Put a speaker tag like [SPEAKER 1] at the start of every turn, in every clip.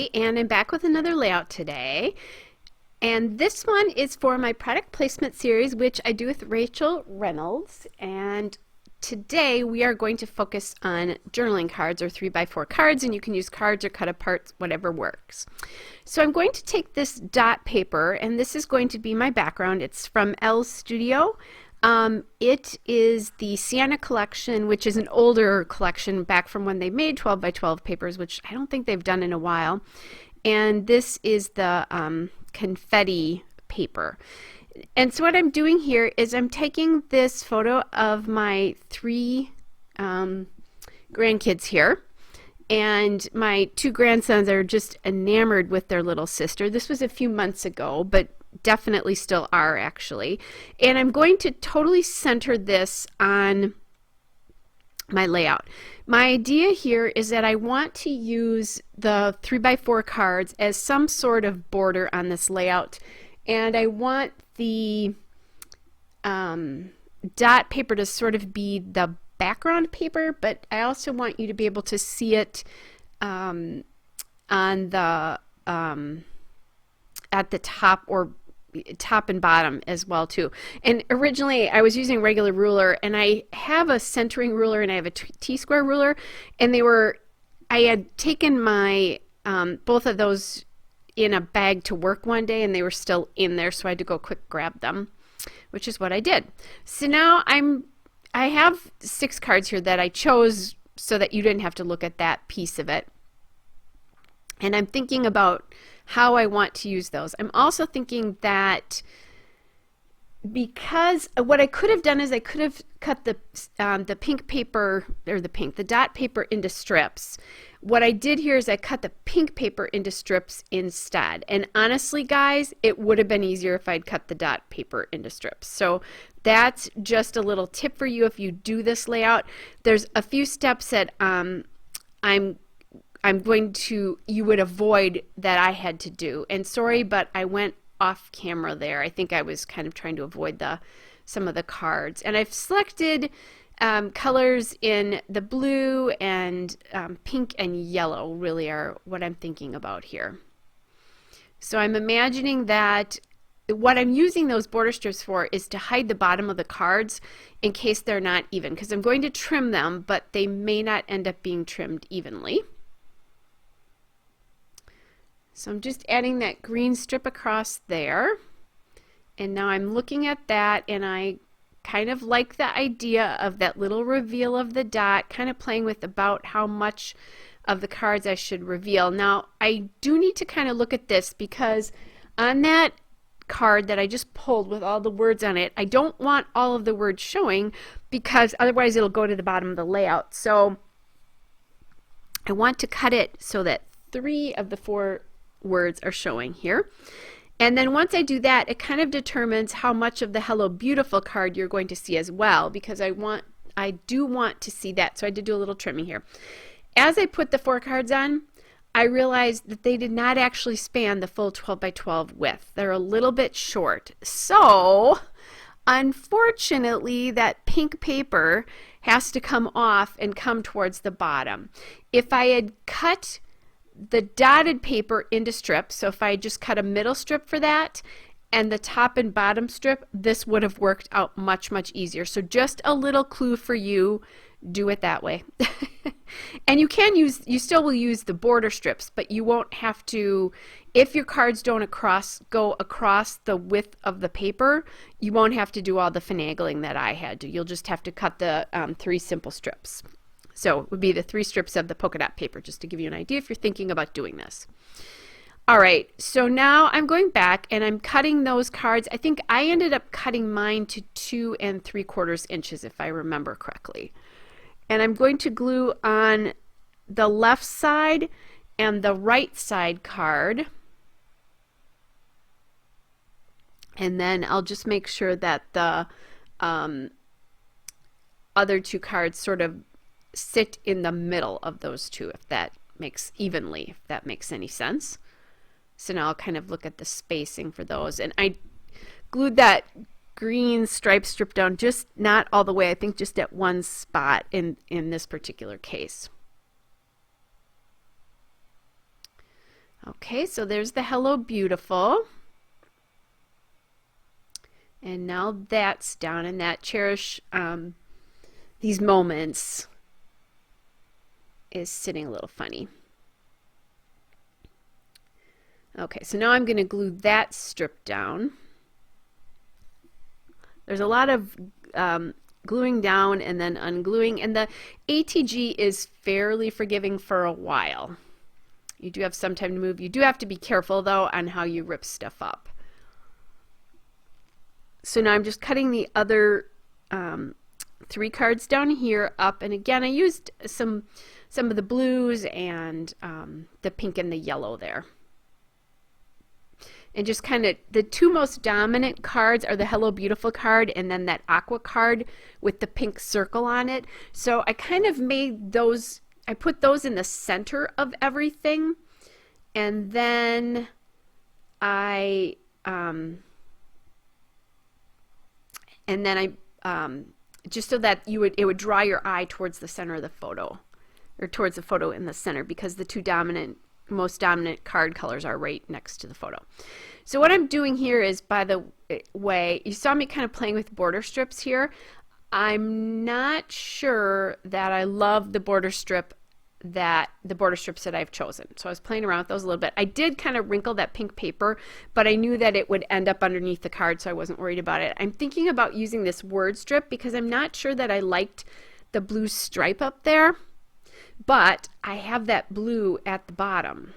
[SPEAKER 1] Sherry, and I'm back with another layout today. And this one is for my product placement series, which I do with Rachel Reynolds. And today we are going to focus on journaling cards or 3x4 cards, and you can use cards or cut apart, whatever works. So I'm going to take this dot paper, and this is going to be my background. It's from L's Studio. It is the Sienna collection, which is an older collection back from when they made 12x12 papers, which I don't think they've done in a while. And this is the confetti paper. And so what I'm doing here is I'm taking this photo of my three grandkids here. And my two grandsons are just enamored with their little sister. This was a few months ago, but definitely still are actually. And I'm going to totally center this on my layout. My idea here is that I want to use the 3x4 cards as some sort of border on this layout. And I want the dot paper to sort of be the background paper, but I also want you to be able to see it on the at the top or top and bottom as well too. And originally I was using regular ruler, and I have a centering ruler and I have a T-square ruler, and I had taken my both of those in a bag to work one day, and they were still in there, so I had to go quick grab them, which is what I did. So now I have 6 cards here that I chose so that you didn't have to look at that piece of it. And I'm thinking about how I want to use those. I'm also thinking that because what I could have done is I could have cut the pink paper, or the dot paper into strips. What I did here is I cut the pink paper into strips instead. And honestly, guys, it would have been easier if I'd cut the dot paper into strips. So that's just a little tip for you if you do this layout. There's a few steps that you would avoid that I had to do. And sorry, but I went off camera there. I think I was kind of trying to avoid some of the cards. And I've selected colors in the blue and pink and yellow really are what I'm thinking about here. So I'm imagining that what I'm using those border strips for is to hide the bottom of the cards in case they're not even, because I'm going to trim them, but they may not end up being trimmed evenly. So I'm just adding that green strip across there. And now I'm looking at that, and I kind of like the idea of that little reveal of the dot, kind of playing with about how much of the cards I should reveal. Now, I do need to kind of look at this, because on that card that I just pulled with all the words on it, I don't want all of the words showing, because otherwise it'll go to the bottom of the layout. So I want to cut it so that 3 of the 4 words are showing here. And then once I do that, it kind of determines how much of the Hello Beautiful card you're going to see as well, because I do want to see that. So I did do a little trimming here. As I put the 4 cards on, I realized that they did not actually span the full 12x12 width. They're a little bit short. So unfortunately, that pink paper has to come off and come towards the bottom. If I had cut the dotted paper into strips, so if I just cut a middle strip for that and the top and bottom strip, this would have worked out much, much easier. So just a little clue for you, do it that way. And you still will use the border strips, but you won't have to, if your cards don't go across the width of the paper, you won't have to do all the finagling that I had to. You'll just have to cut the 3 simple strips. So it would be the 3 strips of the polka dot paper, just to give you an idea if you're thinking about doing this. All right, so now I'm going back and I'm cutting those cards. I think I ended up cutting mine to 2 3/4 inches, if I remember correctly. And I'm going to glue on the left side and the right side card. And then I'll just make sure that the other 2 cards sort of sit in the middle of those 2, if that makes any sense. So now I'll kind of look at the spacing for those, and I glued that green stripe strip down, just not all the way, I think just at one spot in this particular case. Okay, so there's the Hello Beautiful. And now that's down, and that Cherish these moments is sitting a little funny. Okay, so now I'm going to glue that strip down. There's a lot of gluing down and then ungluing, and the ATG is fairly forgiving for a while. You do have some time to move. You do have to be careful though on how you rip stuff up. So now I'm just cutting the other 3 cards down here up, and again I used some of the blues and the pink and the yellow there. And just kind of the 2 most dominant cards are the Hello Beautiful card and then that aqua card with the pink circle on it. So I kind of made those, I put those in the center of everything, and then I just so that it would draw your eye towards the center of the photo, or towards the photo in the center, because the 2 most dominant card colors are right next to the photo. So what I'm doing here is, by the way, you saw me kind of playing with border strips here. I'm not sure that I love the border strips that I've chosen. So I was playing around with those a little bit. I did kind of wrinkle that pink paper, but I knew that it would end up underneath the card, so I wasn't worried about it. I'm thinking about using this word strip because I'm not sure that I liked the blue stripe up there, but I have that blue at the bottom.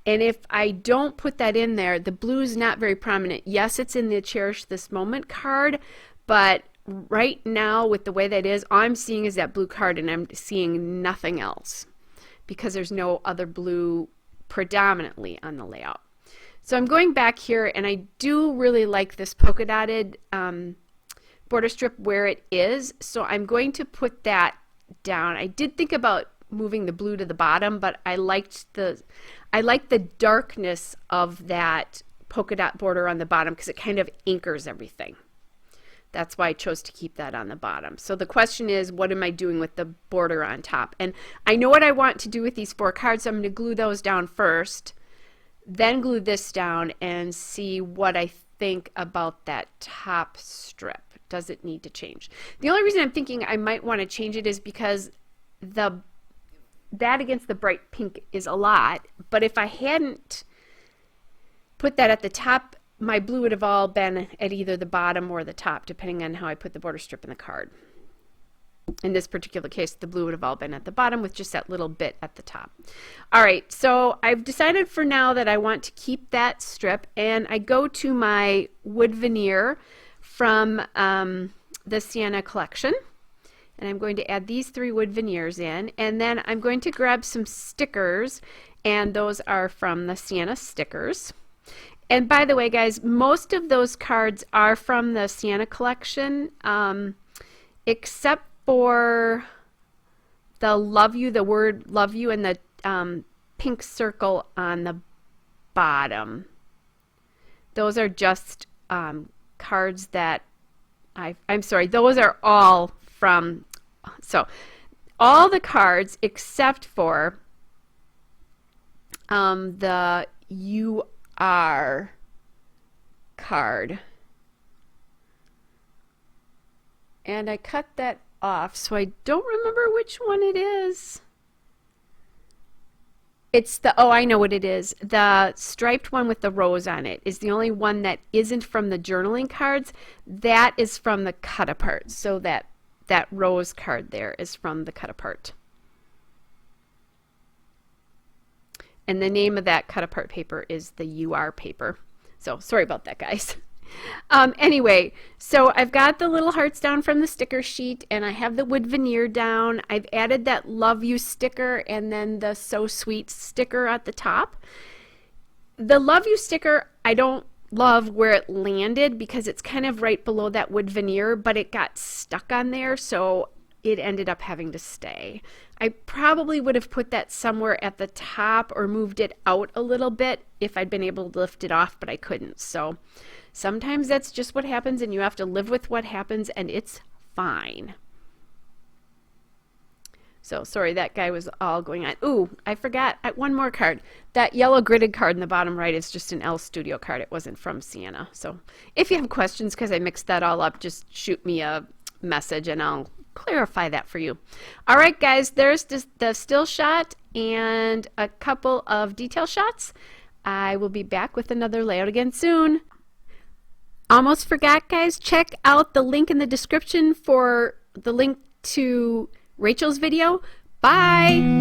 [SPEAKER 1] And if I don't put that in there, the blue is not very prominent. Yes, it's in the Cherish This Moment card, but right now with the way that is, all I'm seeing is that blue card, and I'm seeing nothing else because there's no other blue predominantly on the layout. So I'm going back here, and I do really like this polka dotted border strip where it is, so I'm going to put that down. I did think about moving the blue to the bottom, but I liked the darkness of that polka dot border on the bottom because it kind of anchors everything. That's why I chose to keep that on the bottom. So the question is, what am I doing with the border on top? And I know what I want to do with these 4 cards, so I'm going to glue those down first, then glue this down and see what I think about that top strip. Does it need to change? The only reason I'm thinking I might want to change it is because that against the bright pink is a lot, but if I hadn't put that at the top, my blue would have all been at either the bottom or the top, depending on how I put the border strip in the card. In this particular case, the blue would have all been at the bottom with just that little bit at the top. All right, so I've decided for now that I want to keep that strip, and I go to my wood veneer from the Sienna collection, and I'm going to add these 3 wood veneers in, and then I'm going to grab some stickers, and those are from the Sienna stickers. And by the way, guys, most of those cards are from the Sienna collection, except for the love you, the word love you, and the pink circle on the bottom. Those are just cards that I'm sorry, those are all from, so all the cards except for the You Are card. And I cut that off, so I don't remember which one it is. It's the, oh, I know what it is. The striped one with the rose on it is the only one that isn't from the journaling cards. That is from the cut apart. So that rose card there is from the cut apart. And the name of that cut apart paper is the You Are paper. So sorry about that, guys. Anyway, so I've got the little hearts down from the sticker sheet, and I have the wood veneer down. I've added that Love You sticker and then the So Sweet sticker at the top. The Love You sticker, I don't love where it landed because it's kind of right below that wood veneer, but it got stuck on there, so it ended up having to stay. I probably would have put that somewhere at the top or moved it out a little bit if I'd been able to lift it off, but I couldn't. So sometimes that's just what happens, and you have to live with what happens, and it's fine. So sorry, that guy was all going on. Ooh, I forgot one more card. That yellow gridded card in the bottom right is just an L Studio card. It wasn't from Sienna. So if you have questions because I mixed that all up, just shoot me a message and I'll clarify that for you. All right, guys, there's the still shot and a couple of detail shots. I will be back with another layout again soon. Almost forgot, guys, check out the link in the description for the link to Rachel's video. Bye!